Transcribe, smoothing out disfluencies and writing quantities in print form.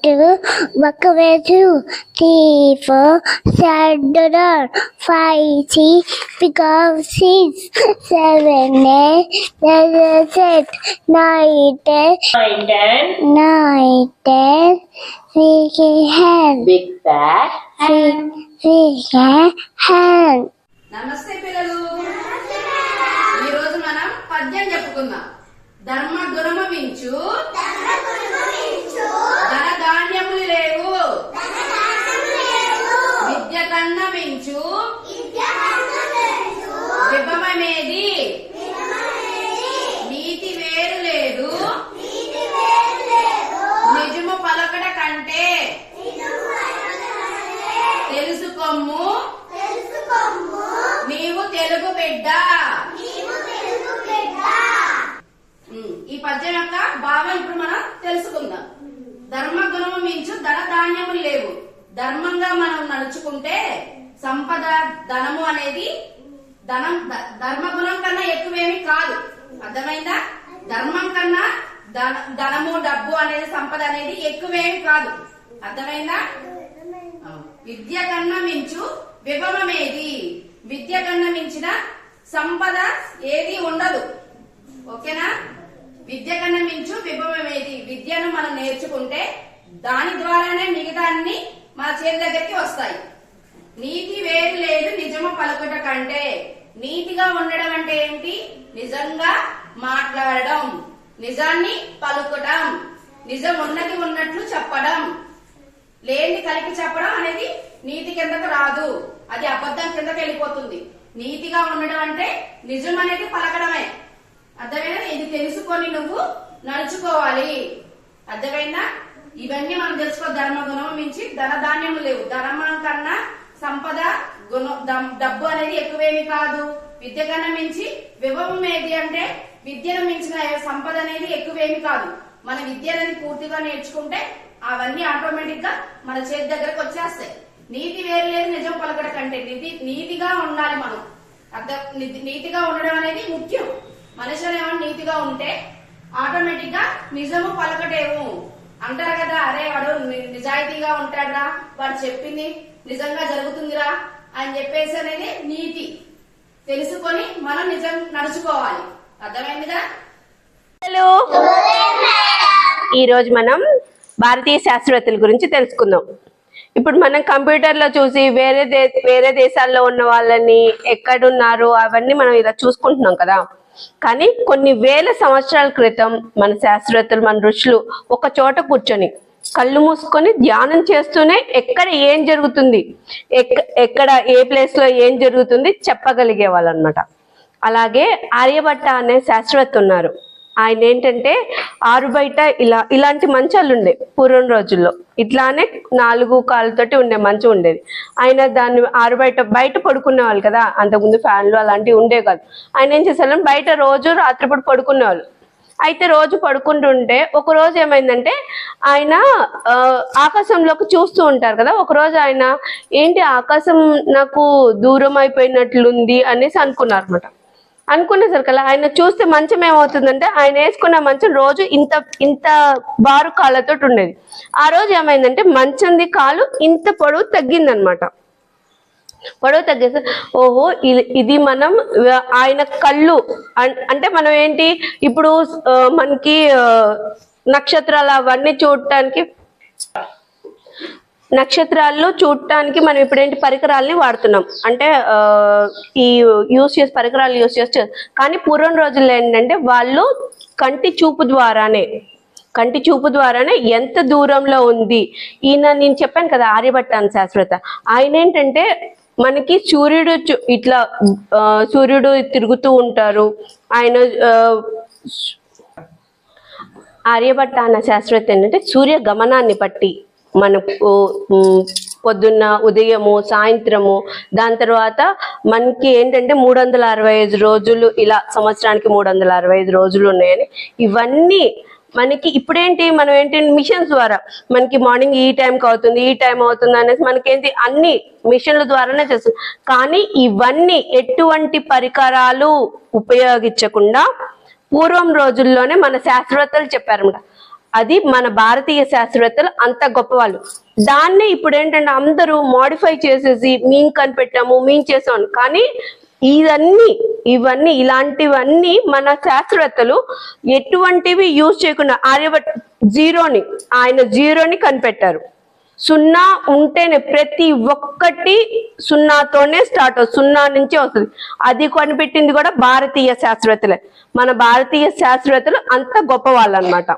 2, 2, 3, 4, 7, 5, 6, because 6, 7, 8, 9, 10, big hand. Big bag. Big hand. నమస్తే పిల్లలు. ఈ రోజు మనం పద్యం చెప్పుకుందాం. ధర్మ గుణము వించు ధన ధాన్యములు లేవు, విద్య కన్న వించు విభవమేది, నీతి వేరు లేదు, నిజము పలకడ కంటే తెలుసుకోమ్ము నీవు తెలుగు బిడ్డ. ఈ పద్యం యొక్క భావం ఇప్పుడు మనం తెలుసుకుందాం. ధర్మ గుణము మించు ధన ధాన్యములు లేవు. ధర్మంగా మనం నడుచుకుంటే సంపద ధనము అనేది ధర్మ గుణం కన్నా ఎక్కువేమి కాదు. అర్థమైందా? ధర్మం కన్నా ధనము డబ్బు అనేది సంపద అనేది ఎక్కువేమి కాదు. అర్థమైందా? విద్య కన్నా మించు విభవమేది, విద్య కన్నా మించిన సంపద ఏది ఉండదు. ఓకేనా? విద్య కన్నా మించు విభవమేది. విద్యను మనం నేర్చుకుంటే దాని ద్వారానే మిగతా అన్ని మన చేతి దగ్గరికి వస్తాయి. నీతి వేరు లేదు, నిజము పలుకుట కంటే. నీతిగా ఉండడం అంటే ఏంటి? నిజంగా మాట్లాడడం, నిజాన్ని పలుకటం, నిజం ఉన్నది ఉన్నట్లు చెప్పడం, లేని కలిపి చెప్పడం అనేది నీతి కిందకు రాదు. అది అబద్ధం కిందకి వెళ్ళిపోతుంది. నీతిగా ఉండడం అంటే నిజం అనేది పలకడమే. అర్థమైనా? ఇది తెలుసుకొని నువ్వు నడుచుకోవాలి. అర్థమైందా? ఇవన్నీ మనం తెలుసుకో. ధర్మ గుణం మించి ధన ధాన్యము లేవు. ధర్మం కన్నా సంపద డబ్బు అనేది ఎక్కువేమి కాదు. విద్య కన్నా మించి విభవం ఏది అంటే విద్యను మించిన సంపద అనేది ఎక్కువేమి కాదు. మన విద్య అనేది పూర్తిగా నేర్చుకుంటే అవన్నీ ఆటోమేటిక్ గా మన చేతి దగ్గరకు వచ్చేస్తాయి. నీతి వేరు లేదు, నిజం పలకడ కంటే. నీతిగా ఉండాలి మనం. నీతిగా ఉండడం అనేది ముఖ్యం. మనిషి ఏమన్నా నీతిగా ఉంటే ఆటోమేటిక్ గా నిజము పలకటేము అంటారు కదా. అరే వాడు నిజాయితీగా ఉంటాడురా, వాడు చెప్పింది నిజంగా జరుగుతుందిరా అని చెప్పేసి అనేది నీతి. తెలుసుకొని మనం నిజం నడుచుకోవాలి. అర్థమైందిగా? ఈ రోజు మనం భారతీయ శాస్త్రవేత్తల గురించి తెలుసుకుందాం. ఇప్పుడు మనం కంప్యూటర్ లో చూసి వేరే దేశాల్లో ఉన్న వాళ్ళని ఎక్కడున్నారు అవన్నీ మనం ఇలా చూసుకుంటున్నాం కదా. కానీ కొన్ని వేల సంవత్సరాల క్రితం మన శాస్త్రవేత్తలు, మన ఋషులు ఒక చోట కూర్చొని కళ్ళు మూసుకొని ధ్యానం చేస్తూనే ఎక్కడ ఏం జరుగుతుంది, ఎక్కడ ఏ ప్లేస్ లో ఏం జరుగుతుంది చెప్పగలిగే వాళ్ళు అనమాట. అలాగే ఆర్యభట్ట అనే శాస్త్రవేత్త ఉన్నారు. ఆయన ఏంటంటే ఆరుబయట ఇలాంటి మంచాలు ఉండే పూర్వం రోజుల్లో. ఇట్లానే 4 కాళ్ళతోటి ఉండే మంచం ఉండేది. ఆయన దాన్ని బయట పడుకునేవాళ్ళు కదా. అంతకుముందు ఫ్యాన్లు అలాంటివి ఉండే కాదు. ఆయన ఏం చేసేవాళ్ళు, బయట రోజు రాత్రిపూట పడుకునేవాళ్ళు. అయితే రోజు పడుకుంటుంటే ఒక రోజు ఏమైందంటే ఆయన ఆకాశంలోకి చూస్తూ ఉంటారు కదా. ఒక రోజు ఆయన ఏంటి ఆకాశం నాకు దూరం అయిపోయినట్లుంది అనేసి అనుకున్నారు అనమాట. అనుకునేసరికల్లా ఆయన చూస్తే మంచం ఏమవుతుందంటే ఆయన వేసుకున్న మంచం రోజు ఇంత బారు కాళ్ళతో ఉండేది. ఆ రోజు ఏమైందంటే మంచంది కాలు ఇంత పొడవు తగ్గిందనమాట. పొడవు తగ్గేసి ఓహో ఇది మనం ఆయన కళ్ళు అంటే మనం ఏంటి ఇప్పుడు మనకి నక్షత్రాలు అవన్నీ చూడటానికి మనం ఇప్పుడు ఏంటి పరికరాలని వాడుతున్నాం. అంటే ఈ పరికరాలు యూస్ చేస్తే. కానీ పూర్వం రోజుల్లో ఏంటంటే వాళ్ళు కంటి చూపు ద్వారానే ఎంత దూరంలో ఉంది. ఈయన నేను చెప్పాను కదా ఆర్యభట్ట అని శాస్త్రవేత్త. ఆయన ఏంటంటే మనకి సూర్యుడు తిరుగుతూ ఉంటారు. ఆయన ఆర్యభట్ట అన్న శాస్త్రవేత్త ఏంటంటే సూర్య గమనాన్ని బట్టి మనకు పొద్దున్న ఉదయము సాయంత్రము దాని తర్వాత మనకి ఏంటంటే 365 రోజులు ఇలా సంవత్సరానికి 365 రోజులు ఉన్నాయని ఇవన్నీ మనకి ఇప్పుడేంటి మనం ఏంటి మిషన్స్ ద్వారా మనకి మార్నింగ్ ఈ టైంకి అవుతుంది ఈ టైం అవుతుంది అనేసి మనకేంటి అన్ని మిషన్ల ద్వారానే చేస్తుంది. కానీ ఇవన్నీ ఎటువంటి పరికరాలు ఉపయోగించకుండా పూర్వం రోజుల్లోనే మన శాస్త్రవేత్తలు చెప్పారన్నమాట. అది మన భారతీయ శాస్త్రవేత్తలు అంత గొప్పవాళ్ళు. దాన్నే ఇప్పుడు ఏంటంటే అందరూ మోడిఫై చేసేసి మేము కనిపెట్టాము, మేము చేసాం. కానీ ఇవన్నీ ఇలాంటివన్నీ మన శాస్త్రవేత్తలు ఎటువంటివి యూజ్ చేయకుండా ఆర్యభట్ ఆయన జీరోని కనిపెట్టారు. సున్నా ఉంటేనే ప్రతి ఒక్కటి సున్నాతోనే స్టార్ట్ అవుతుంది, సున్నా నుంచే వస్తుంది. అది కనిపెట్టింది కూడా భారతీయ శాస్త్రవేత్తలే. మన భారతీయ శాస్త్రవేత్తలు అంత గొప్ప వాళ్ళు అన్నమాట.